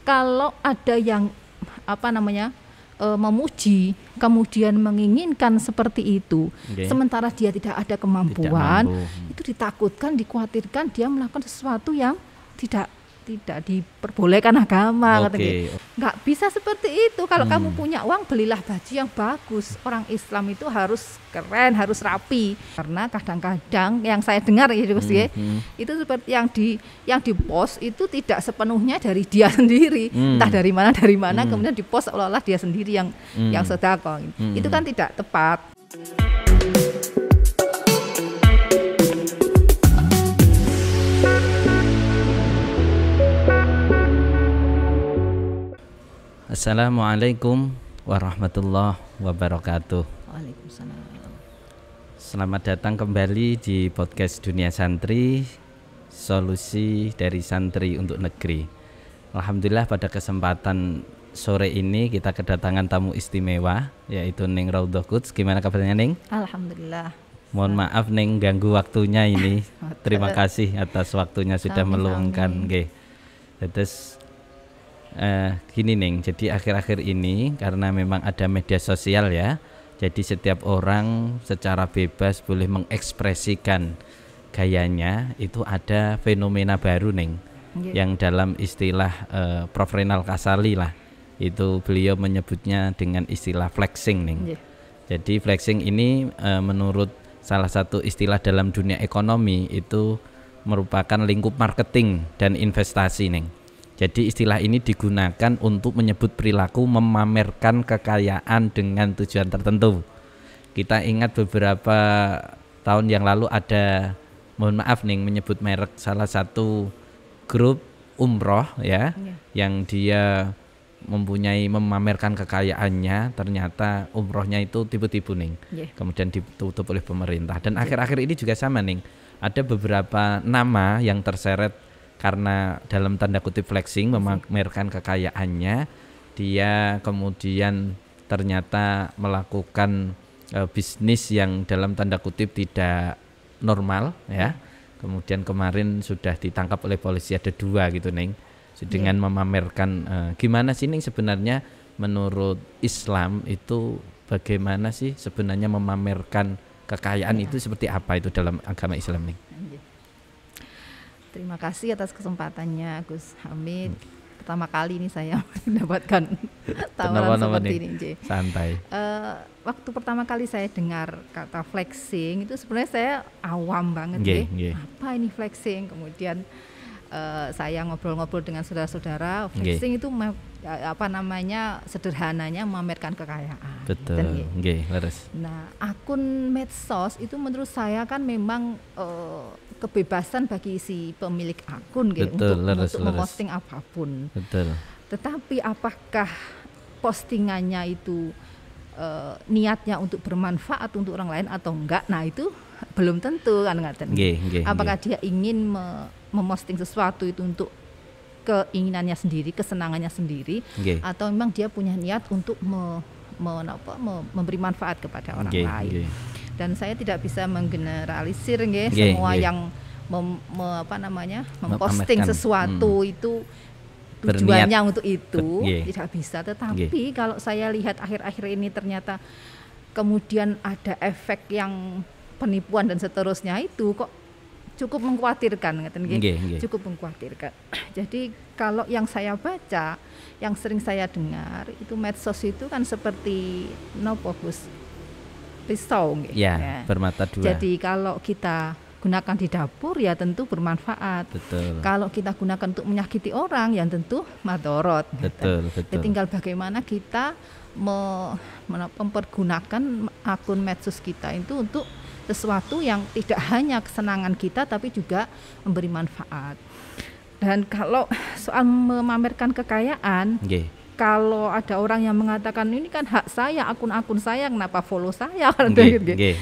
Kalau ada yang memuji, kemudian menginginkan seperti itu, sementara dia tidak ada kemampuan, itu ditakutkan, dikhawatirkan dia melakukan sesuatu yang tidak diperbolehkan agama. Nggak bisa seperti itu. Kalau kamu punya uang, belilah baju yang bagus. Orang Islam itu harus keren, harus rapi. Karena kadang-kadang yang saya dengar itu seperti yang dipost itu tidak sepenuhnya dari dia sendiri, entah dari mana kemudian dipost seolah-olah dia sendiri yang sedekah. Itu kan tidak tepat. Assalamualaikum warahmatullahi wabarakatuh. Waalaikumsalam. Selamat datang kembali di podcast Dunia Santri, solusi dari santri untuk negeri. Alhamdulillah pada kesempatan sore ini kita kedatangan tamu istimewa, yaitu Ning Raudhah Quds. Gimana kabarnya, Ning? Alhamdulillah. Mohon maaf Ning ganggu waktunya ini. Terima kasih atas waktunya sudah meluangkan. Terus gini Ning, jadi akhir-akhir ini karena memang ada media sosial ya, jadi setiap orang secara bebas boleh mengekspresikan gayanya. Itu ada fenomena baru Ning, yang dalam istilah Prof. Renal Kasali lah, itu beliau menyebutnya dengan istilah flexing Ning. Jadi flexing ini menurut salah satu istilah dalam dunia ekonomi itu merupakan lingkup marketing dan investasi Ning. Jadi istilah ini digunakan untuk menyebut perilaku memamerkan kekayaan dengan tujuan tertentu. Kita ingat beberapa tahun yang lalu ada, mohon maaf nih menyebut merek, salah satu grup umroh ya, yang dia memamerkan kekayaannya, ternyata umrohnya itu tipu-tipu nih. Kemudian ditutup oleh pemerintah. Dan akhir-akhir ini juga sama nih, ada beberapa nama yang terseret karena dalam tanda kutip flexing, memamerkan kekayaannya. Dia kemudian ternyata melakukan bisnis yang dalam tanda kutip tidak normal ya. Kemudian kemarin sudah ditangkap oleh polisi, ada 2 gitu Neng, dengan memamerkan. Gimana sih Neng sebenarnya menurut Islam itu, bagaimana sih sebenarnya memamerkan kekayaan itu seperti apa itu dalam agama Islam Neng? Terima kasih atas kesempatannya Gus Hamid. Pertama kali ini saya mendapatkan tawaran seperti ini. Santai. Waktu pertama kali saya dengar kata flexing itu sebenarnya saya awam banget. Apa ini flexing? Kemudian saya ngobrol-ngobrol dengan saudara-saudara. Flexing itu sederhananya memamerkan kekayaan. Betul. Nah, akun medsos itu menurut saya kan memang kebebasan bagi si pemilik akun untuk memposting apapun. Tetapi apakah postingannya itu niatnya untuk bermanfaat untuk orang lain atau enggak? Nah, itu belum tentu kan ngaten. Apakah dia ingin memposting sesuatu itu untuk keinginannya sendiri, kesenangannya sendiri, atau memang dia punya niat untuk memberi manfaat kepada orang lain. Dan saya tidak bisa menggeneralisir semua yang memposting sesuatu itu tujuannya untuk itu, tidak bisa. Tetapi kalau saya lihat akhir-akhir ini ternyata kemudian ada efek yang penipuan dan seterusnya, itu kok cukup mengkhawatirkan, cukup mengkhawatirkan. Jadi kalau yang saya baca, yang sering saya dengar itu medsos itu kan seperti pisau, bermata 2. Jadi kalau kita gunakan di dapur ya tentu bermanfaat. Kalau kita gunakan untuk menyakiti orang ya tentu madorot. Jadi tinggal bagaimana kita mempergunakan akun medsos kita itu untuk sesuatu yang tidak hanya kesenangan kita tapi juga memberi manfaat. Dan kalau soal memamerkan kekayaan, kalau ada orang yang mengatakan ini kan hak saya, akun-akun saya, kenapa follow saya?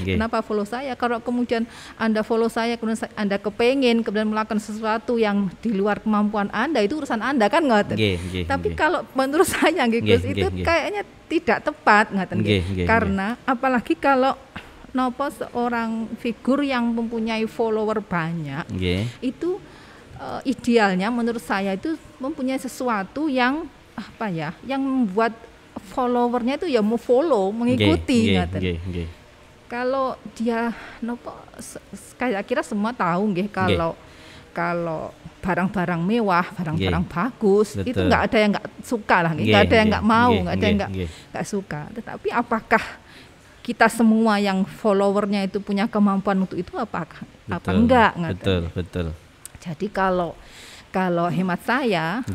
Kenapa follow saya? Kalau kemudian Anda follow saya, kemudian Anda kepengen kemudian melakukan sesuatu yang di luar kemampuan Anda, itu urusan Anda kan ngoten. Tapi kalau menurut saya Gus, itu kayaknya tidak tepat ngoten. Karena apalagi kalau seorang figur yang mempunyai follower banyak, itu idealnya menurut saya itu mempunyai sesuatu yang apa ya, yang membuat followernya itu ya mau follow, mengikuti. Kalau dia nopo, saya kira semua tahu nggih, kalau barang-barang mewah, barang-barang bagus, betul, itu nggak ada yang nggak suka lah, nggak ada yang nggak mau, nggak ada yang nggak suka. Tetapi apakah kita semua yang followernya itu punya kemampuan untuk itu, apakah apa enggak? Betul. Jadi kalau hemat saya,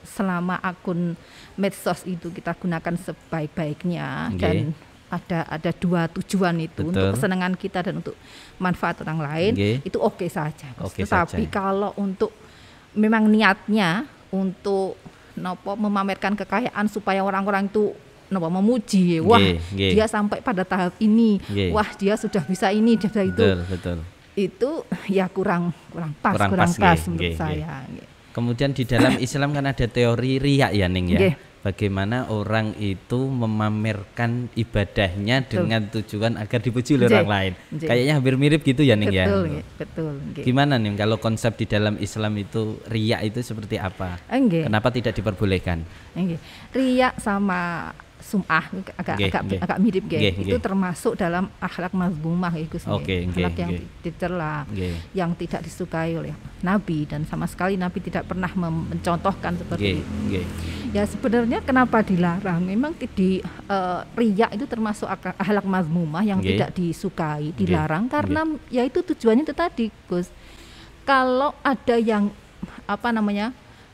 selama akun medsos itu kita gunakan sebaik-baiknya, dan ada dua tujuan itu, untuk kesenangan kita dan untuk manfaat orang lain, itu oke saja. Tetapi kalau untuk memang niatnya untuk memamerkan kekayaan supaya orang-orang itu memuji, wah dia sampai pada tahap ini, wah dia sudah bisa ini, dia bisa itu, itu ya kurang pas menurut saya. Kemudian di dalam Islam kan ada teori riya ya Ning ya. Bagaimana orang itu memamerkan ibadahnya dengan tujuan agar dipuji oleh orang lain. Kayaknya hampir mirip gitu ya Ning ya. Betul. Gimana Ning kalau konsep di dalam Islam itu riya itu seperti apa? Kenapa tidak diperbolehkan? Riya sama sum'ah agak mirip itu termasuk dalam akhlak mazmumah akhlak yang dicela, yang tidak disukai oleh Nabi, dan sama sekali Nabi tidak pernah mencontohkan seperti itu. Ya sebenarnya kenapa dilarang? Memang riya itu termasuk akhlak mazmumah yang tidak disukai, dilarang karena ya itu tujuannya itu tadi, Gus. Kalau ada yang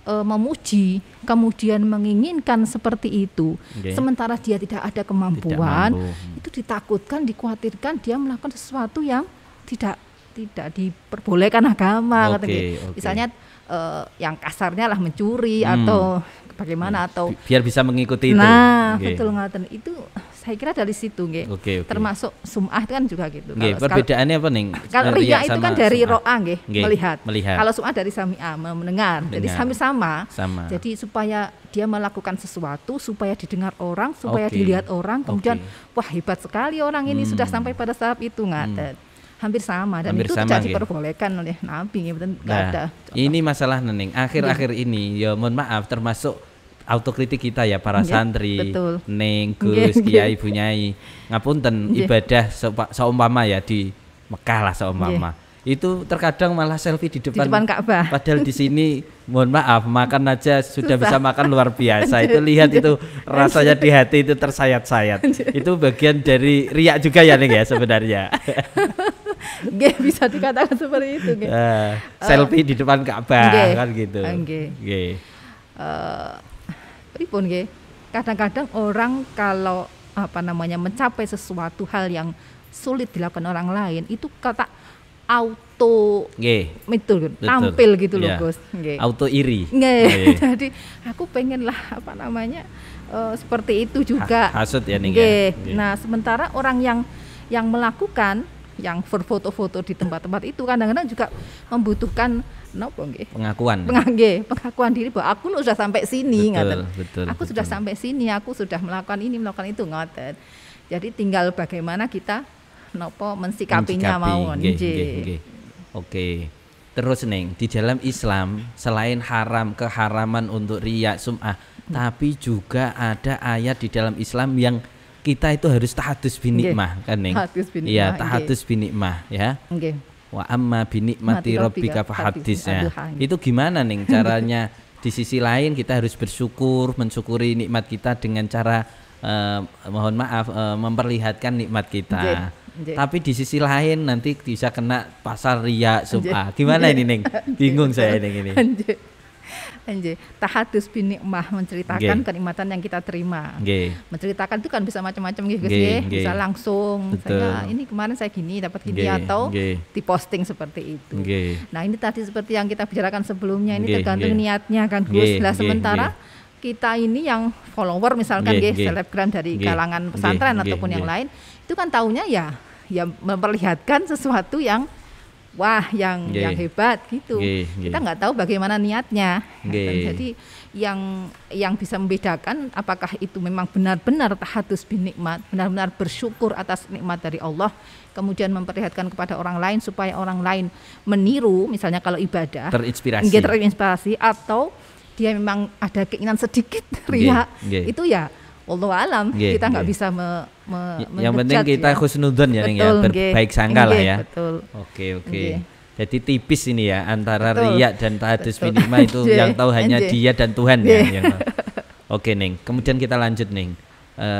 memuji, kemudian menginginkan seperti itu, sementara dia tidak ada kemampuan, itu ditakutkan, dikhawatirkan dia melakukan sesuatu yang tidak diperbolehkan agama. Misalnya yang kasarnya lah mencuri atau bagaimana, atau biar bisa mengikuti itu. Betul ngaten. Itu saya kira dari situ termasuk sum'ah itu kan juga gitu. Perbedaannya apa nih? Kalau riya itu kan dari ro'a melihat. Kalau sum'ah dari sami'a, mendengar. Jadi sama. Jadi supaya dia melakukan sesuatu supaya didengar orang, supaya dilihat orang, kemudian wah hebat sekali orang ini sudah sampai pada tahap itu, ngaten. Hampir sama, dan itu tidak diperbolehkan oleh Nabi. Ada. Ini masalah Nening akhir-akhir ini ya, mohon maaf, termasuk autokritik kita ya para santri, Neng, Gus, Kiai, Bunyai, ngapunten, ibadah seumpama ya di Mekah lah seumpama, itu terkadang malah selfie di depan Ka'bah. Padahal di sini mohon maaf makan aja sudah bisa makan luar biasa. Itu lihat itu rasanya di hati itu tersayat-sayat. Itu bagian dari riya juga ya Neng ya sebenarnya. Bisa dikatakan seperti itu. Selfie di depan Ka'bah kan gitu. Pripun kadang-kadang orang kalau mencapai sesuatu hal yang sulit dilakukan orang lain, itu kata auto tampil gitu loh, Gus. Auto iri. Jadi aku pengen lah seperti itu juga. Hasut ya nih. Nah, sementara orang yang melakukan, yang berfoto-foto di tempat-tempat itu kadang-kadang juga membutuhkan pengakuan diri bahwa aku sudah sampai sini, aku sudah sampai sini, aku sudah melakukan ini, melakukan itu, ngoten. Jadi tinggal bagaimana kita mensikapinya mawon. Oke. Terus Neng, di dalam Islam selain keharaman untuk riya, sum'ah, tapi juga ada ayat di dalam Islam yang kita itu harus tahadus binikmah kan Neng? Iya, tahadus binikmah ya. Wa amma binikmati rabbika fahaddits. Itu gimana Neng caranya? Di sisi lain kita harus mensyukuri nikmat kita dengan cara memperlihatkan nikmat kita. Tapi di sisi lain nanti bisa kena pasal riya, sum'ah. Gimana ini Neng? Bingung saya ini. Tahadus binikmah, menceritakan kenikmatan yang kita terima. Menceritakan itu kan bisa macam-macam gitu, bisa langsung saya ini kemarin saya gini dapat gini, atau diposting seperti itu. Nah, ini tadi seperti yang kita bicarakan sebelumnya, ini tergantung niatnya kan Gus. Sementara kita ini yang follower misalkan selebgram dari kalangan pesantren ataupun yang lain, itu kan taunya ya memperlihatkan sesuatu yang wah yang hebat gitu. Kita nggak tahu bagaimana niatnya. Jadi yang bisa membedakan apakah itu memang benar-benar tahadus bin nikmat, benar-benar bersyukur atas nikmat dari Allah, kemudian memperlihatkan kepada orang lain supaya orang lain meniru, misalnya kalau ibadah terinspirasi, atau dia memang ada keinginan sedikit riya, itu ya wallahu alam, kita nggak bisa yang penting kita husnudzon ya, berbaik sangka lah ya. Betul. Oke. Jadi tipis ini ya antara riya dan tahadus bin nikmat itu yang tahu hanya dia dan Tuhan ya. Oke Neng, kemudian kita lanjut Neng.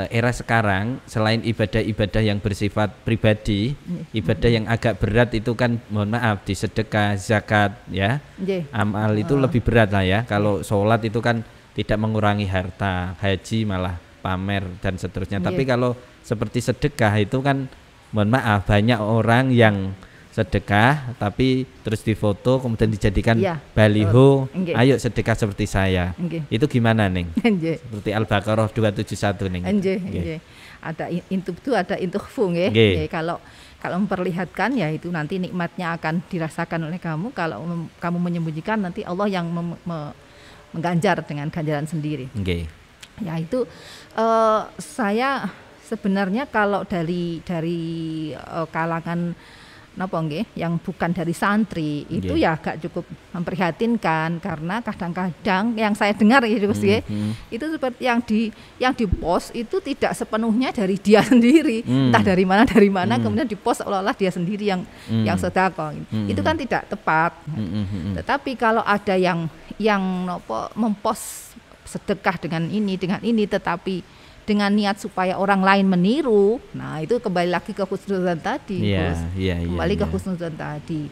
Era sekarang selain ibadah-ibadah yang bersifat pribadi, ibadah yang agak berat itu kan mohon maaf di sedekah, zakat ya. Amal itu lebih berat lah ya. Kalau sholat itu kan tidak mengurangi harta, haji malah pamer dan seterusnya. Tapi kalau seperti sedekah itu kan mohon maaf banyak orang yang sedekah tapi terus difoto kemudian dijadikan baliho, ayo sedekah seperti saya. Itu gimana Neng? Seperti Al-Baqarah 271 Neng. Ada intukhfu nggih. Kalau memperlihatkan ya itu nanti nikmatnya akan dirasakan oleh kamu. Kalau kamu menyembunyikan nanti Allah yang mengganjar dengan ganjaran sendiri. Ya itu saya sebenarnya kalau dari kalangan yang bukan dari santri itu ya agak cukup memprihatinkan, karena kadang-kadang yang saya dengar itu seperti yang di post itu tidak sepenuhnya dari dia sendiri, entah dari mana kemudian di post seolah-olah dia sendiri yang sedekah. Itu kan tidak tepat. Tetapi kalau ada yang mempost sedekah dengan ini ke husnudzon tadi. Kembali ke husnudzon tadi.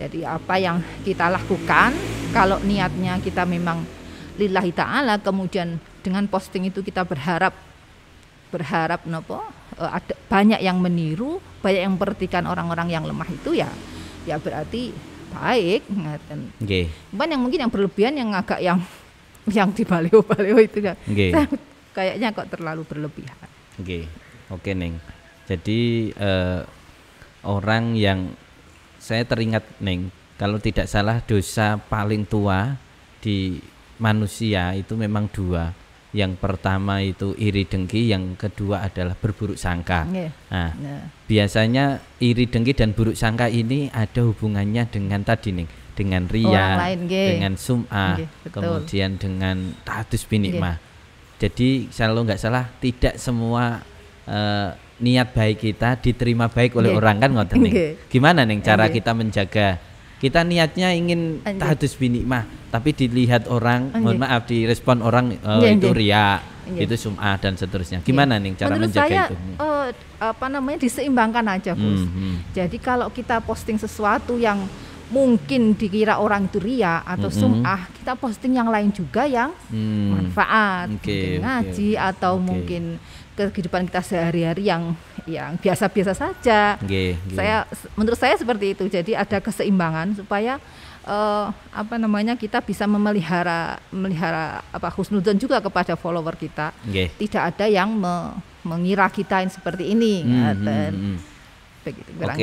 Jadi apa yang kita lakukan kalau niatnya kita memang lillahi ta'ala, kemudian dengan posting itu kita berharap ada banyak yang meniru, banyak yang memperhatikan orang-orang yang lemah, itu ya berarti baik. Cuman yang mungkin yang berlebihan, yang agak yang di baliho itu kan kayaknya kok terlalu berlebihan. Oke Neng. Jadi orang yang saya teringat Neng, kalau tidak salah dosa paling tua di manusia itu memang dua. Yang pertama itu iri dengki, yang kedua adalah berburuk sangka. Biasanya iri dengki dan buruk sangka ini ada hubungannya dengan tadi Neng, dengan riya, dengan sum'ah, kemudian dengan tahadus bin nikmat. Jadi kalau nggak salah tidak semua niat baik kita diterima baik oleh orang kan ngoten Neng. Gimana Neng cara kita menjaga? Kita niatnya ingin tahadus bin nikmat, tapi dilihat orang, mohon maaf, direspon orang itu riya, itu sum'ah dan seterusnya. Gimana Neng cara menurut menjaga saya, itu? Diseimbangkan aja Gus. Jadi kalau kita posting sesuatu yang mungkin dikira orang itu riya atau sum'ah, kita posting yang lain juga yang manfaat, mungkin ngaji atau mungkin kehidupan kita sehari-hari yang biasa-biasa saja. Menurut saya seperti itu. Jadi ada keseimbangan supaya kita bisa memelihara husnudzon juga kepada follower kita. Tidak ada yang mengira kita seperti ini. Begitu, kurang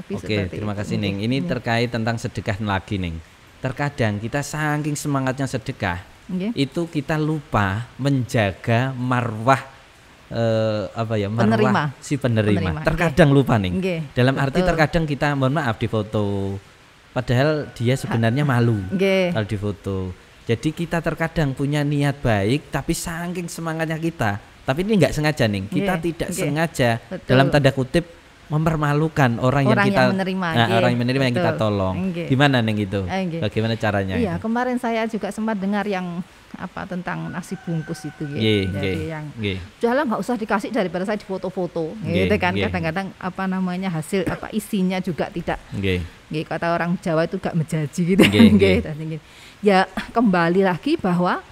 lebih seperti terima itu. kasih Neng. Ini terkait tentang sedekah lagi Neng. Terkadang kita saking semangatnya sedekah, itu kita lupa menjaga marwah marwah si penerima. Terkadang lupa Neng. Dalam arti terkadang kita mohon maaf difoto, padahal dia sebenarnya malu kalau difoto. Jadi kita terkadang punya niat baik, tapi saking semangatnya kita, tapi ini nggak sengaja Neng. Kita tidak sengaja dalam tanda kutip mempermalukan orang yang menerima yang kita tolong. Gimana Neng itu? Bagaimana caranya? Iya, kemarin saya juga sempat dengar yang tentang nasi bungkus itu jadi yang jualan nggak usah dikasih daripada saya difoto-foto gitu kan. Kadang-kadang hasil isinya juga tidak kata orang Jawa itu gak menjanji gitu. Ya kembali lagi bahwa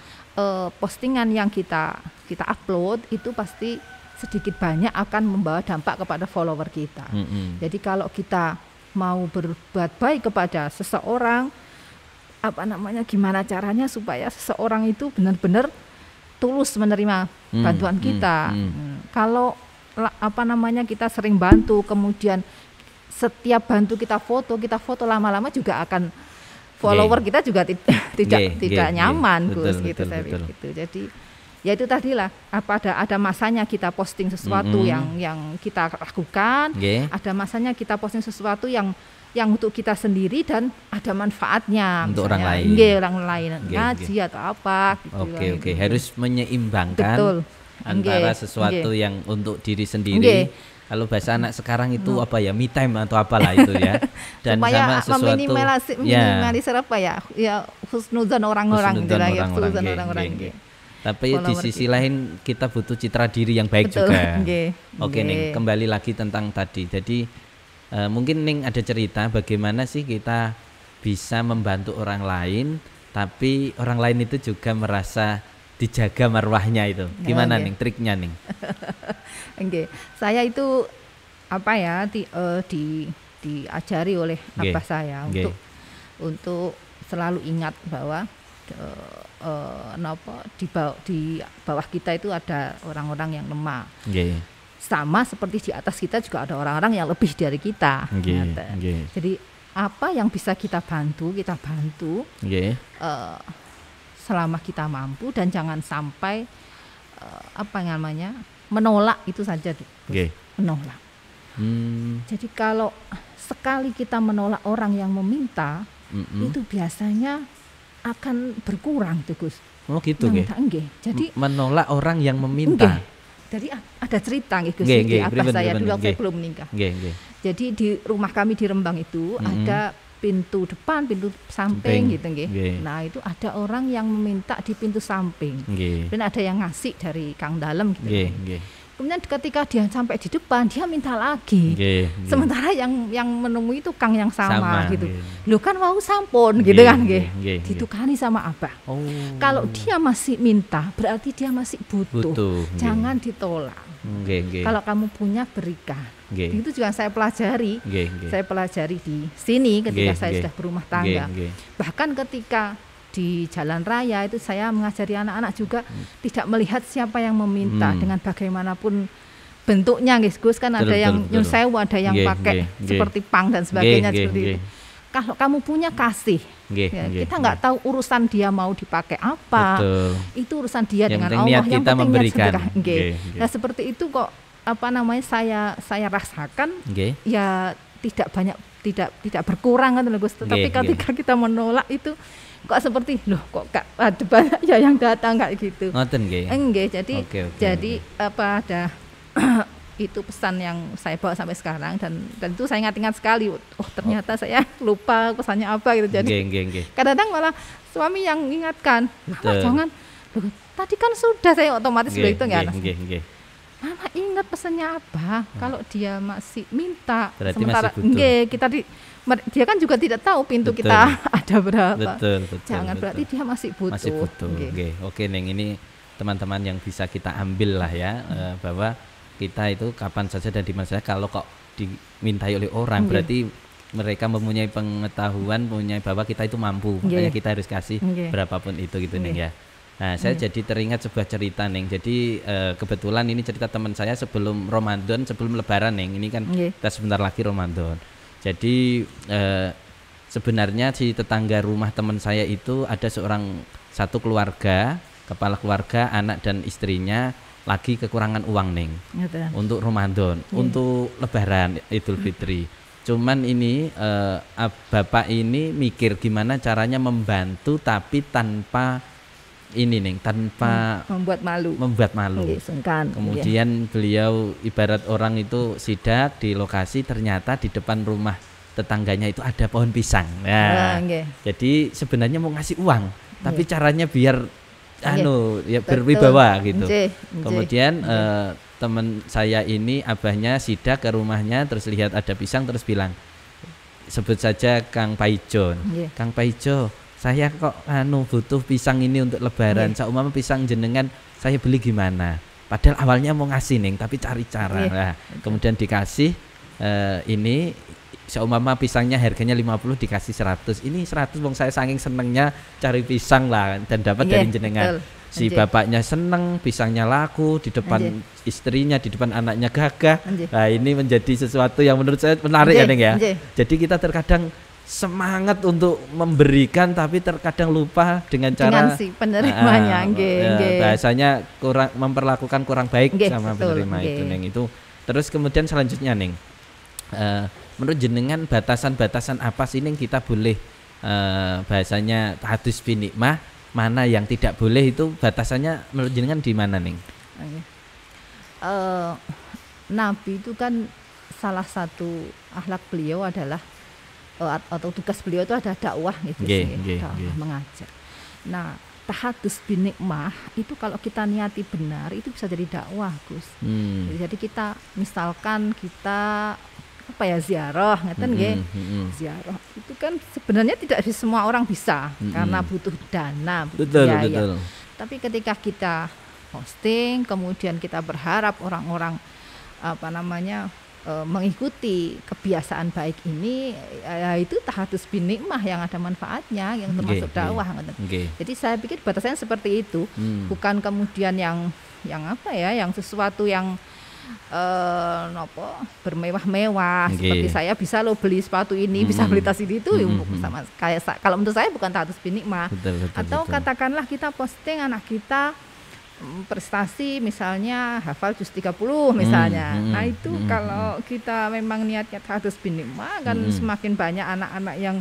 postingan yang kita upload itu pasti sedikit banyak akan membawa dampak kepada follower kita. Jadi kalau kita mau berbuat baik kepada seseorang, gimana caranya supaya seseorang itu benar-benar tulus menerima bantuan kita. Kalau kita sering bantu, kemudian setiap bantu kita foto lama-lama juga akan follower kita juga tidak nyaman, Gus, gitu saya pikir gitu. Jadi ya itu tadilah ada masanya kita posting sesuatu yang kita lakukan, ada masanya kita posting sesuatu yang untuk kita sendiri dan ada manfaatnya untuk orang lain, ngaji atau apa gitu. Oke. Harus menyeimbangkan antara sesuatu yang untuk diri sendiri. Kalau bahasa anak sekarang itu apa ya, me time atau apalah itu ya, dan supaya sama sesuatu minimalisir apa ya husnuzon orang-orang gitu lah ya, husnuzon orang-orang. Tapi di sisi lain kita butuh citra diri yang baik juga. Oke, Ning, kembali lagi tentang tadi. Jadi mungkin Ning ada cerita bagaimana sih kita bisa membantu orang lain, tapi orang lain itu juga merasa dijaga marwahnya itu. Gimana Ning triknya Ning? Saya itu apa ya diajari oleh abah saya untuk selalu ingat bahwa di bawah kita itu ada orang-orang yang lemah. Sama seperti di atas kita juga ada orang-orang yang lebih dari kita. Jadi apa yang bisa kita bantu selama kita mampu, dan jangan sampai menolak itu saja. Menolak. Jadi kalau sekali kita menolak orang yang meminta, itu biasanya akan berkurang tuh, Gus. Oh gitu, Jadi menolak orang yang meminta. Jadi ada cerita Gus, di abah saya dulu waktu belum menikah. Jadi di rumah kami di Rembang itu ada pintu depan, pintu samping gitu nggih. Nah, itu ada orang yang meminta di pintu samping. Dan ada yang ngasih dari Kang Dalem gitu. Kemudian ketika dia sampai di depan, dia minta lagi. Sementara yang menemui itu Kang yang sama gitu. Lu kan mau sampun gitu kan nggih. Ditukani sama abah. Kalau dia masih minta, berarti dia masih butuh. Jangan ditolak. Kalau kamu punya, berikan. Itu juga saya pelajari. Saya pelajari di sini ketika saya sudah berumah tangga. Bahkan ketika di jalan raya itu saya mengajari anak-anak juga tidak melihat siapa yang meminta, dengan bagaimanapun bentuknya, Gus, kan ada yang nyun sewu, ada yang pakai seperti pang dan sebagainya seperti itu. Kalau kamu punya, kasih. Kita nggak tahu urusan dia mau dipakai apa. Itu urusan dia dengan Allah. Yang pentingnya sedekah. Nah seperti itu kok saya rasakan ya tidak banyak, tidak berkurang kan, Gus. Tapi ketika kita menolak itu kok seperti kok ada banyak ya yang datang kayak gitu. Jadi ada itu pesan yang saya bawa sampai sekarang, dan itu saya ingat-ingat sekali. Ternyata saya lupa pesannya apa gitu. Jadi kadang-kadang malah suami yang ingatkan, jangan, tadi kan sudah, saya otomatis begitu nggak. Mama ingat pesannya apa? Kalau dia masih minta, berarti sementara dia kan juga tidak tahu pintu kita ada berapa. Jangan, berarti dia masih butuh. Oke, Neng, ini teman-teman yang bisa kita ambil lah ya, bahwa kita itu kapan saja dan di mana saja kalau kok dimintai oleh orang, berarti mereka mempunyai pengetahuan, mempunyai bahwa kita itu mampu, makanya kita harus kasih berapapun itu gitu, Neng ya. Nah, saya jadi teringat sebuah cerita, Neng. Jadi kebetulan ini cerita teman saya sebelum Ramadan, sebelum Lebaran, Neng. Ini kan kita sebentar lagi Ramadan. Jadi sebenarnya di tetangga rumah teman saya itu ada satu keluarga, kepala keluarga, anak dan istrinya lagi kekurangan uang, Neng, untuk Ramadan, untuk Lebaran Idul Fitri. Cuman ini bapak ini mikir gimana caranya membantu tapi tanpa ini, Neng, tanpa membuat malu. Kemudian beliau ibarat orang itu sidak di lokasi, ternyata di depan rumah tetangganya itu ada pohon pisang. Nah, jadi sebenarnya mau ngasih uang, tapi caranya biar berwibawa gitu. Kemudian teman saya ini abahnya sidak ke rumahnya, terus lihat ada pisang, terus bilang, sebut saja Kang Paijon. Kang Paijo, saya kok butuh pisang ini untuk Lebaran. Saumpama pisang jenengan saya beli gimana? Padahal awalnya mau ngasih, Neng, tapi cari cara. Nah, kemudian dikasih, ini seumpama pisangnya harganya 50 dikasih 100. Ini 100 wong saya saking senengnya cari pisang lah dan dapat dari jenengan. Si bapaknya seneng pisangnya laku di depan istrinya, di depan anaknya gagah. Nah, ini menjadi sesuatu yang menurut saya menarik ya Neng ya. Jadi kita terkadang semangat untuk memberikan tapi terkadang lupa dengan cara si penerimanya. Bahasanya kurang memperlakukan kurang baik sama penerima itu Neng itu. Terus kemudian selanjutnya Neng, menurut jenengan batasan-batasan apa sih yang kita boleh bahasanya tahadus binikmah, mana yang tidak boleh, itu batasannya menurut jenengan di mana Ning? Nabi itu kan salah satu akhlak beliau adalah atau tugas beliau itu ada dakwah gitu dakwah mengajak. Nah, tahadus binikmah itu kalau kita niati benar itu bisa jadi dakwah Gus. Jadi kita misalkan kita ziarah ngeten nggih. Ziarah itu kan sebenarnya tidak semua orang bisa karena butuh dana, butuh biaya. Betul. Tapi ketika kita posting kemudian kita berharap orang-orang mengikuti kebiasaan baik ini, ya itu tahadus binikmah yang ada manfaatnya, yang termasuk dakwah. Jadi saya pikir batasannya seperti itu, bukan kemudian yang sesuatu yang bermewah-mewah. Seperti saya bisa lo beli sepatu ini, bisa beli tas ini, itu sama kayak kalau menurut saya bukan tahadus binikmah. Atau katakanlah kita posting anak kita prestasi misalnya hafal juz 30 misalnya. Nah itu kalau kita memang niatnya tahadus binikmah kan semakin banyak anak-anak yang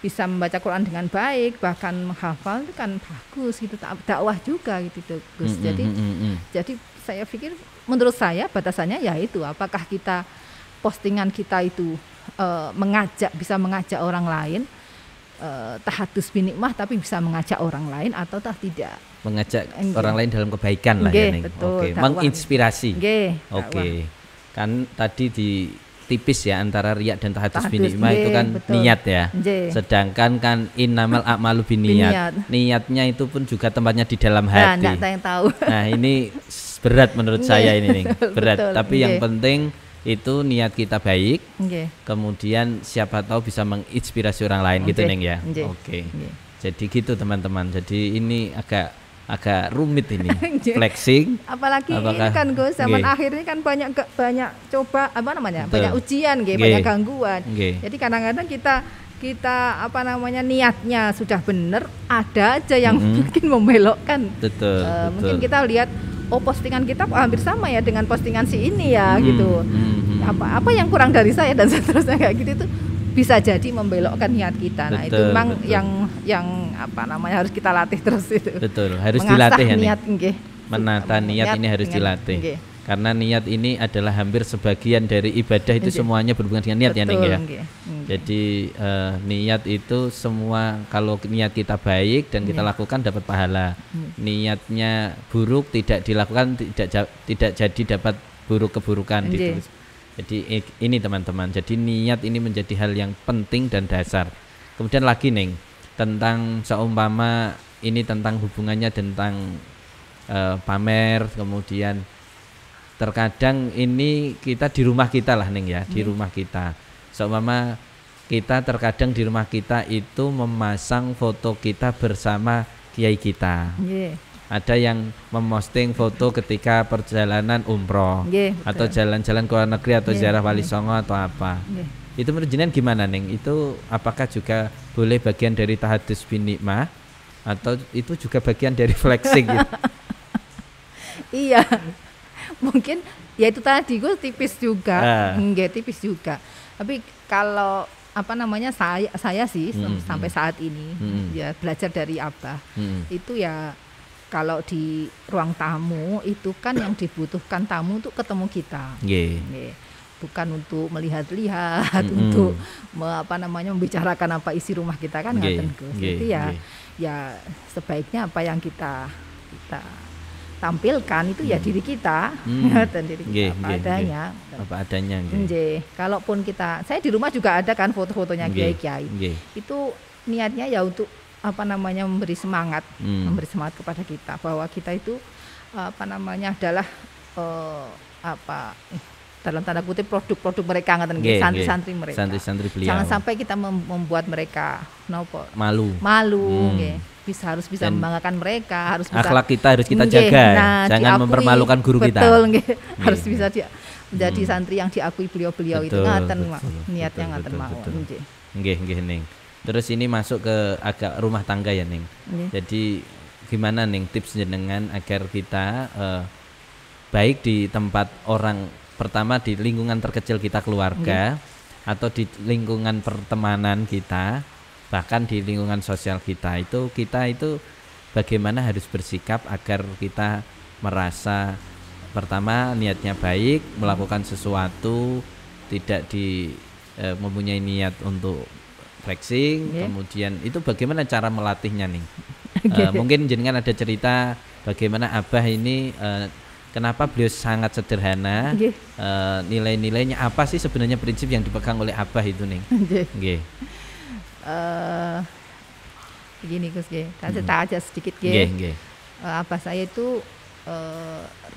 bisa membaca Quran dengan baik, bahkan menghafal itu kan bagus gitu, dakwah juga gitu Gus. Jadi saya pikir menurut saya batasannya ya itu, apakah kita postingan kita itu bisa mengajak orang lain, tahadus binikmah tapi bisa mengajak orang lain atau tidak mengajak orang lain dalam kebaikan lah ya Neng. Menginspirasi. Kan tadi di tipis ya antara riya dan tahadus binikmah itu kan niat ya. Sedangkan kan innamal a'malu binniyat. Niatnya itu pun juga tempatnya di dalam hati. Yang tahu. Nah, ini berat menurut saya ini Neng. Berat, tapi yang penting itu niat kita baik. Kemudian siapa tahu bisa menginspirasi orang lain gitu Neng ya. Jadi gitu teman-teman. Jadi ini agak rumit ini flexing. Apalagi ini kan Gus, zaman akhir ini kan banyak coba banyak ujian banyak gangguan. Jadi kadang-kadang kita niatnya sudah benar, ada aja yang mungkin membelokkan. Mungkin kita lihat postingan kita hampir sama ya dengan postingan si ini ya gitu. Apa yang kurang dari saya dan seterusnya kayak gitu itu bisa jadi membelokkan niat kita. Nah, itu memang yang harus kita latih terus itu. Harus dilatih ya niat, menata niat ini harus dilatih. Karena niat ini adalah hampir sebagian dari ibadah itu semuanya berhubungan dengan niat ya Ning ya. Jadi niat itu semua, kalau niat kita baik dan kita lakukan dapat pahala. Niatnya buruk tidak dilakukan tidak jadi dapat keburukan gitu. Jadi ini teman-teman, jadi niat ini menjadi hal yang penting dan dasar. Kemudian lagi Neng, tentang seumpama ini tentang hubungannya tentang pamer, kemudian terkadang ini kita di rumah kita lah Neng ya, di rumah kita. Seumpama kita terkadang di rumah kita itu memasang foto kita bersama kiai kita. Ada yang memposting foto ketika perjalanan umroh atau jalan-jalan ke luar negeri atau ziarah Wali Songo atau apa. Itu menurut jenengan gimana Neng? Itu apakah juga boleh bagian dari tahadus binikmah atau itu juga bagian dari flexing gitu? Iya. Mungkin ya itu tadi gue tipis juga. Tipis juga. Tapi kalau saya sih sampai saat ini ya belajar dari Abah. Itu ya kalau di ruang tamu itu kan yang dibutuhkan tamu untuk ketemu kita, bukan untuk melihat-lihat, untuk membicarakan apa isi rumah kita kan nggak tentu. Jadi ya sebaiknya apa yang kita tampilkan itu ya diri kita dan diri kita apa adanya. Kalaupun saya di rumah juga ada kan foto-fotonya kiai-kiai. Itu niatnya ya untuk memberi semangat kepada kita bahwa kita itu adalah dalam tanda kutip produk-produk mereka ngoten nggih, santri-santri mereka. Santri-santri beliau. Jangan sampai kita membuat mereka malu nggih. Harus bisa membanggakan mereka, harus bisa akhlak kita harus kita jaga. Jangan mempermalukan guru kita. Betul nggih. Harus bisa menjadi santri yang diakui beliau-beliau itu ngaten niatnya ngaten mawon nggih. Nggih Ning. Terus ini masuk ke agak rumah tangga ya Ning. Jadi gimana Ning tips jenengan agar kita baik di tempat orang, pertama di lingkungan terkecil kita keluarga, atau di lingkungan pertemanan kita, bahkan di lingkungan sosial kita itu bagaimana harus bersikap agar kita merasa pertama niatnya baik, melakukan sesuatu tidak mempunyai niat untuk flexing, kemudian itu bagaimana cara melatihnya nih? Mungkin jenengan ada cerita bagaimana Abah ini kenapa beliau sangat sederhana, nilai-nilainya apa sih sebenarnya prinsip yang dipegang oleh Abah itu nih? Begini Gus kan cerita aja sedikit Abah saya itu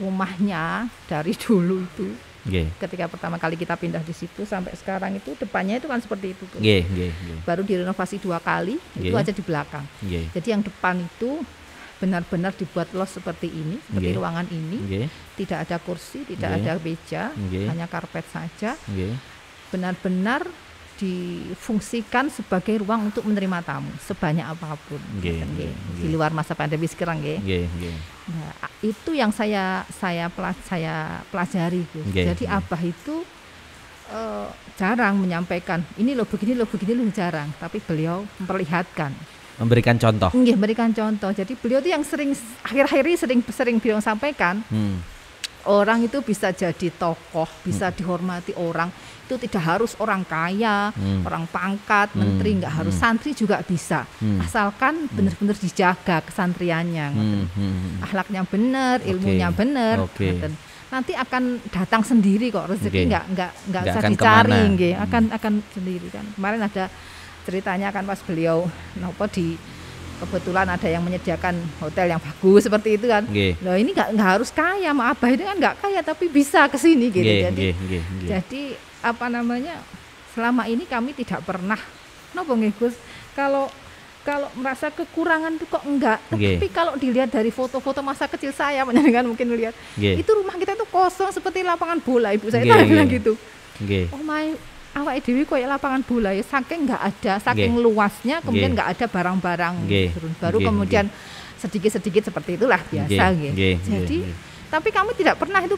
rumahnya dari dulu itu ketika pertama kali kita pindah di situ sampai sekarang itu depannya itu kan seperti itu baru direnovasi 2 kali itu aja di belakang. Jadi yang depan itu benar-benar dibuat los seperti ini, seperti ruangan ini, tidak ada kursi, tidak ada meja, hanya karpet saja, benar-benar difungsikan sebagai ruang untuk menerima tamu sebanyak apapun di luar masa pandemi sekarang Nah, itu yang saya pelajari Jadi Abah itu jarang menyampaikan ini loh begini loh jarang, tapi beliau memperlihatkan, memberikan contoh. Memberikan contoh. Jadi beliau itu yang akhir-akhir ini sering beliau sampaikan, orang itu bisa jadi tokoh, bisa dihormati orang. Itu tidak harus orang kaya, orang pangkat, menteri, nggak harus santri juga bisa. Asalkan benar-benar dijaga kesantriannya, akhlaknya benar, ilmunya benar. Nanti akan datang sendiri kok, rezeki nggak usah dicari, akan sendiri kan. Kemarin ada ceritanya kan pas beliau kebetulan ada yang menyediakan hotel yang bagus seperti itu kan. Loh ini nggak harus kaya, Abah itu kan nggak kaya tapi bisa ke sini gitu. Jadi selama ini kami tidak pernah Gus, kalau merasa kekurangan itu kok enggak. Tapi kalau dilihat dari foto-foto masa kecil saya, menyenangkan mungkin lihat itu rumah kita itu kosong seperti lapangan bola. Ibu saya bilang gitu. Oh my, awak dewi koyo lapangan bola ya, saking nggak ada, saking luasnya, kemudian nggak ada barang-barang baru kemudian sedikit-sedikit seperti itulah biasa Jadi tapi kami tidak pernah itu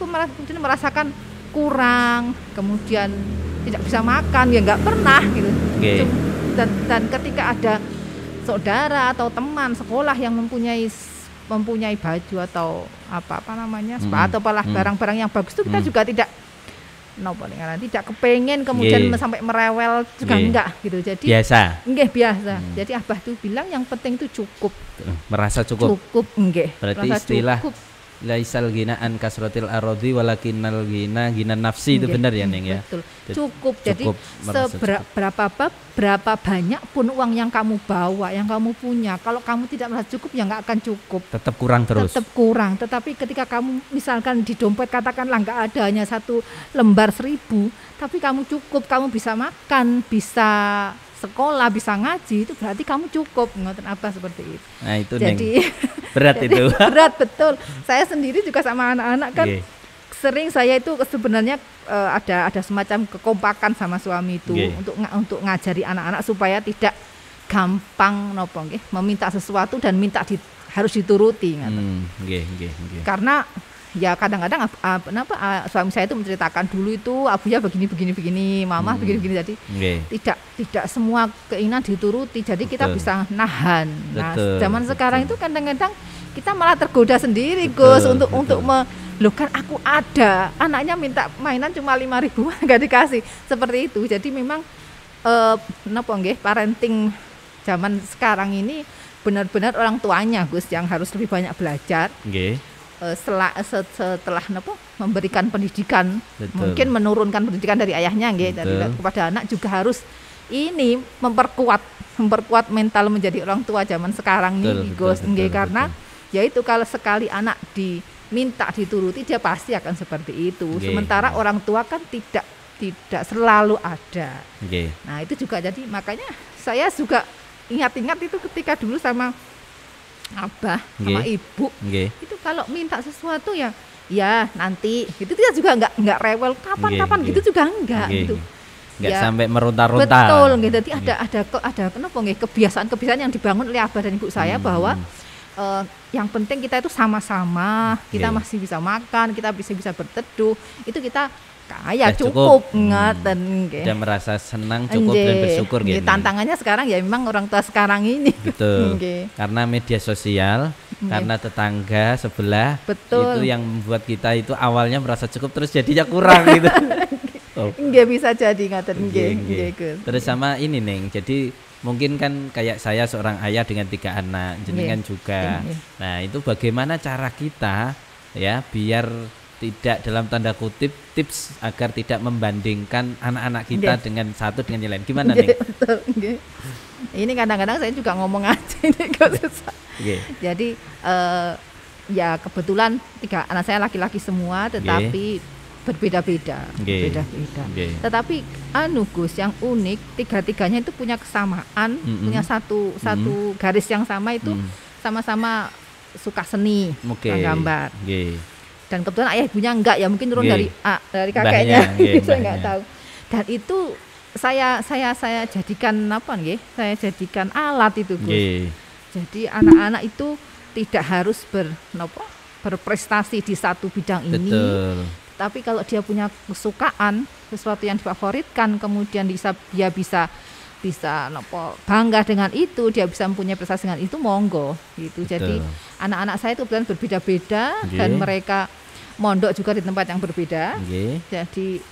merasakan kurang, kemudian tidak bisa makan, nggak pernah gitu. Dan ketika ada saudara atau teman sekolah yang mempunyai baju atau sepatu apalah barang-barang yang bagus itu kita juga tidak kepengen kemudian sampai merewel juga enggak gitu. Jadi biasa. Jadi Abah tuh bilang yang penting itu cukup. Merasa cukup. Berarti merasa istilah cukup. Laisal ginaan kasrotil arodi walakinnal gina nafsi itu benar ya Neng ya. Betul. Cukup. Jadi berapa banyak pun uang yang kamu bawa, yang kamu punya, kalau kamu tidak merasa cukup ya nggak akan cukup. Tetap kurang terus. Tetapi ketika kamu misalkan di dompet katakanlah nggak ada, hanya 1 lembar 1.000, tapi kamu cukup, kamu bisa makan, bisa sekolah, bisa ngaji, itu berarti kamu cukup. Ngoten apa seperti itu. Nah itu jadi berat itu. Berat betul. Saya sendiri juga sama anak-anak kan sering saya itu sebenarnya ada semacam kekompakan sama suami itu untuk ngajari anak-anak supaya tidak gampang meminta sesuatu dan harus dituruti. Karena ya kadang-kadang suami saya itu menceritakan dulu itu abunya begini, mama begini, jadi tidak semua keinginan dituruti, jadi kita bisa nahan. Nah, zaman sekarang itu kadang-kadang kita malah tergoda sendiri Gus untuk loh kan aku ada, anaknya minta mainan cuma 5.000 nggak dikasih, seperti itu. Jadi memang parenting zaman sekarang ini benar-benar orang tuanya Gus yang harus lebih banyak belajar. Setelah memberikan pendidikan, mungkin menurunkan pendidikan dari ayahnya kepada anak, juga harus ini memperkuat mental menjadi orang tua zaman sekarang nih Gus. Karena ya itu kalau sekali anak minta dituruti, dia pasti akan seperti itu. Sementara orang tua kan tidak selalu ada. Nah itu juga jadi makanya saya juga ingat-ingat itu ketika dulu sama abah sama ibu itu kalau minta sesuatu ya nanti itu dia juga nggak rewel kapan gitu juga enggak gitu. Nggak sampai meronta-ronta. Betul gitu. Jadi ada kenapa kebiasaan yang dibangun oleh abah dan ibu saya bahwa yang penting kita itu sama-sama, kita masih bisa makan, kita bisa berteduh, itu kita kaya cukup ngaten nggih. Dia merasa senang cukup dan bersyukur gitu. Tantangannya sekarang ya memang orang tua sekarang ini. Betul. Karena media sosial, karena tetangga sebelah itu yang membuat kita itu awalnya merasa cukup terus jadinya kurang gitu. Nggih bisa jadi ngaten nggih. Terus sama ini Neng, jadi mungkin kan kayak saya seorang ayah dengan 3 anak, jenengan juga. Nah, itu bagaimana cara kita ya biar tidak dalam tanda kutip tips agar tidak membandingkan anak-anak kita dengan satu dengan yang lain. Gimana nih? Betul, ini kadang-kadang saya juga ngomong aja ini kok susah. Jadi ya kebetulan 3 anak saya laki-laki semua, tetapi berbeda-beda. Tetapi Gus yang unik, 3-tiganya itu punya kesamaan, punya satu garis yang sama, itu sama-sama suka seni, gambar. Dan kebetulan ayah ibunya enggak ya, mungkin turun dari kakeknya, saya enggak tahu. Dan itu saya jadikan saya jadikan alat itu Gus. Jadi anak-anak itu tidak harus berprestasi di satu bidang ini. Tapi kalau dia punya kesukaan, sesuatu yang difavoritkan, kemudian dia bisa bangga dengan itu, dia bisa mempunyai prestasi dengan itu, monggo gitu. Jadi anak-anak saya itu benar berbeda-beda dan mereka mondok juga di tempat yang berbeda. Jadi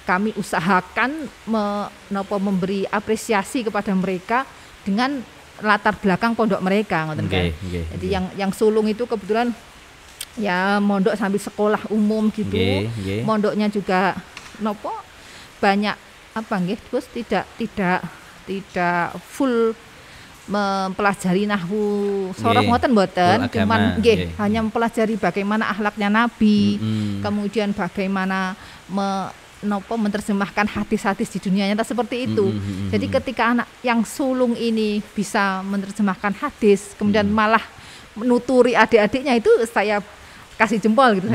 kami usahakan memberi apresiasi kepada mereka dengan latar belakang pondok mereka, Jadi yang sulung itu kebetulan ya mondok sambil sekolah umum gitu. Mondoknya juga banyak terus tidak full mempelajari nahwu sorof ngoten mboten, cuman hanya mempelajari bagaimana akhlaknya Nabi, kemudian bagaimana menerjemahkan hadis-hadis di dunia nyata seperti itu. Jadi ketika anak yang sulung ini bisa menerjemahkan hadis, kemudian malah menuturi adik-adiknya, itu saya kasih jempol gitu.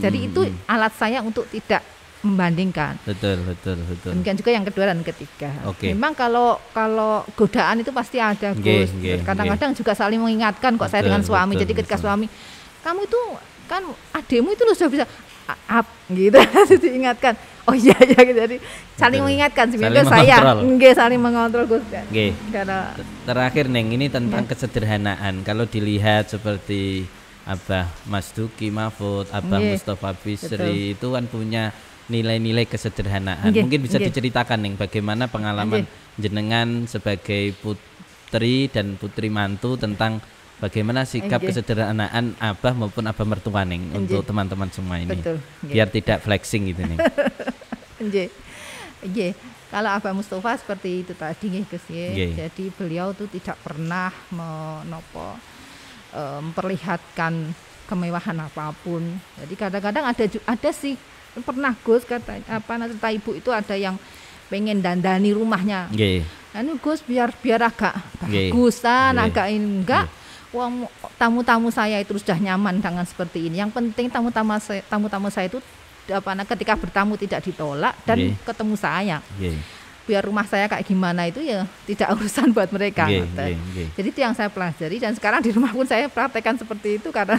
Jadi itu alat saya untuk tidak membandingkan. Betul. Demikian juga yang kedua dan ketiga. Memang kalau godaan itu pasti ada, Gus. Kadang-kadang juga saling mengingatkan kok saya dengan suami. Jadi ketika suami, kamu itu kan adikmu itu sudah bisa gitu, diingatkan. Oh iya gitu. Jadi saling mengingatkan sebenarnya saya. Saling mengontrol, Gus. Karena terakhir Neng, ini tentang kesederhanaan. Kalau dilihat seperti Abah Mas Duki Mahfud, Abah Mustafa Bisri, itu kan punya nilai-nilai kesederhanaan. Mungkin bisa diceritakan Neng, bagaimana pengalaman jenengan sebagai putri dan putri mantu tentang bagaimana sikap kesederhanaan Abah maupun Abah mertua Neng untuk teman-teman semua ini. Biar tidak flexing gitu Neng. Kalau Abah Mustafa seperti itu tadi Gus. Jadi beliau tuh tidak pernah memperlihatkan kemewahan apapun. Jadi kadang-kadang ada sih pernah Gus kata ibu itu ada yang pengen dandani rumahnya. Gus biar agak bagusan, agak enggak. Wong tamu-tamu saya itu sudah nyaman dengan seperti ini. Yang penting tamu-tamu saya itu ketika bertamu tidak ditolak dan ketemu saya. Biar rumah saya kayak gimana itu ya tidak urusan buat mereka. Jadi itu yang saya pelajari, dan sekarang di rumah pun saya praktekkan seperti itu karena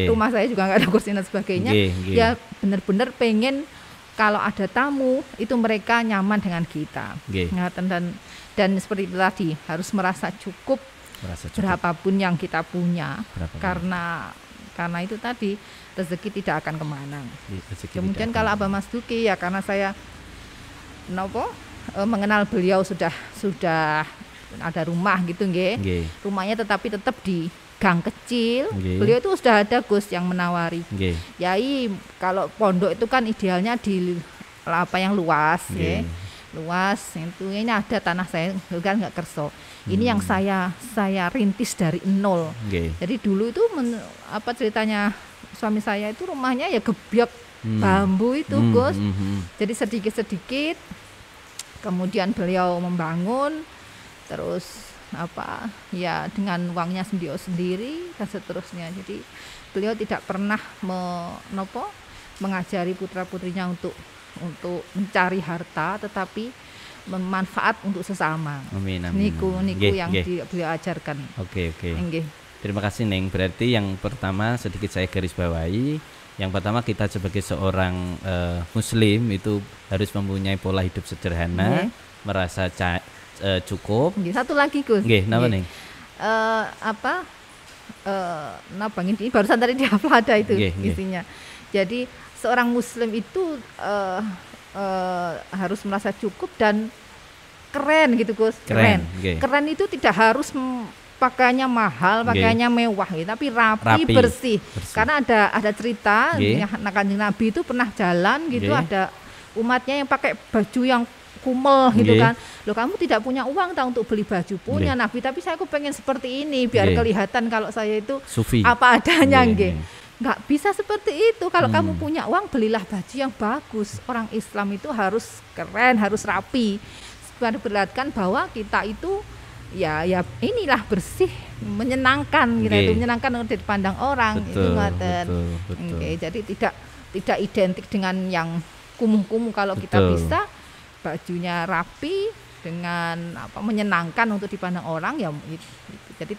rumah saya juga nggak ada kursi dan sebagainya. Ya benar-benar pengen kalau ada tamu itu mereka nyaman dengan kita. Dan seperti itu tadi, harus merasa cukup berapapun yang kita punya. Karena itu tadi rezeki tidak akan kemana. Kemudian kalau Abah Mas Duki ya karena saya mengenal beliau sudah ada rumah gitu rumahnya tetapi tetap di gang kecil. Beliau itu sudah ada Gus yang menawari. Yai kalau pondok itu kan idealnya di yang luas luas. Itu ini ada tanah saya kan nggak kerso. Ini yang saya rintis dari nol. Jadi dulu itu apa ceritanya suami saya itu rumahnya ya gebyek bambu itu Gus. Jadi sedikit-sedikit kemudian beliau membangun, terus apa ya dengan uangnya sendiri dan seterusnya. Jadi beliau tidak pernah mengajari putra-putrinya untuk mencari harta, tetapi bermanfaat untuk sesama. Amin. Niku yang beliau ajarkan. Oke. Terima kasih Neng. Berarti yang pertama sedikit saya garis bawahi. Yang pertama kita sebagai seorang Muslim itu harus mempunyai pola hidup sederhana, merasa cukup. Satu lagi Gus. Napa Neng? Ini barusan tadi di hafal ada itu isinya. Jadi seorang Muslim itu harus merasa cukup dan keren gitu Gus. Keren itu tidak harus pakaiannya mahal, pakaiannya mewah gitu, tapi rapi bersih. Karena ada cerita Kanjeng Nabi itu pernah jalan gitu, ada umatnya yang pakai baju yang kumel gitu kan. Loh, kamu tidak punya uang untuk beli baju, punya Nabi, tapi saya pengen seperti ini biar kelihatan kalau saya itu Sufi. Apa adanya nggak bisa seperti itu. Kalau kamu punya uang, belilah baju yang bagus. Orang Islam itu harus keren, harus rapi. Berlatkan bahwa kita itu ya inilah bersih, menyenangkan gitu, itu menyenangkan untuk dipandang orang. Betul. Jadi tidak identik dengan yang kumuh-kumuh. Kalau kita bisa bajunya rapi dengan menyenangkan untuk dipandang orang ya gitu. Jadi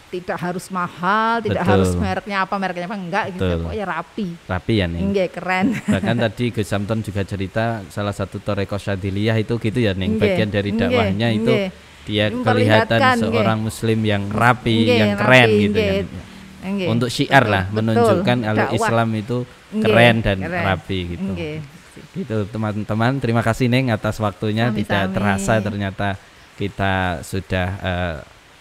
tidak harus mahal, tidak harus mereknya apa enggak gitu, pokoknya rapi ya Neng. Keren. Bahkan tadi Gus Samton juga cerita salah satu Thariqah Syadziliyah itu gitu ya Neng, bagian dari dakwahnya itu dia kelihatan seorang Muslim yang rapi, yang keren gitu kan. Untuk syiar lah, menunjukkan kalau Islam itu keren dan rapi gitu. Gitu teman-teman, terima kasih Neng atas waktunya. Tidak terasa ternyata kita sudah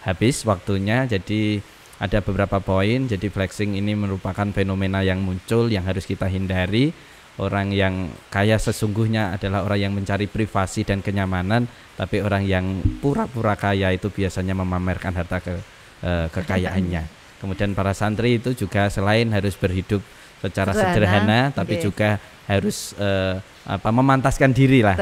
habis waktunya. Jadi ada beberapa poin. Jadi flexing ini merupakan fenomena yang muncul yang harus kita hindari. Orang yang kaya sesungguhnya adalah orang yang mencari privasi dan kenyamanan, tapi orang yang pura-pura kaya itu biasanya memamerkan harta kekayaannya. Kemudian para santri itu juga selain harus berhidup secara sederhana, tapi juga harus memantaskan diri lah,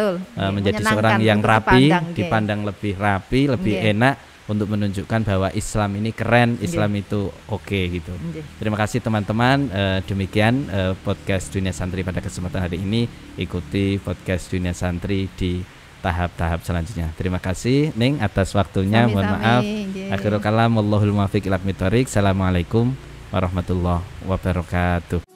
menjadi seorang yang rapi, dipandang lebih rapi, lebih enak, untuk menunjukkan bahwa Islam ini keren, Islam itu oke gitu. Terima kasih teman-teman. Demikian podcast Dunia Santri pada kesempatan hari ini. Ikuti podcast Dunia Santri di tahap-tahap selanjutnya. Terima kasih Neng atas waktunya. Mohon maaf. Akhirul kalam, wallahul muwaffiq ila aqwamit thoriq. Assalamualaikum warahmatullahi wabarakatuh.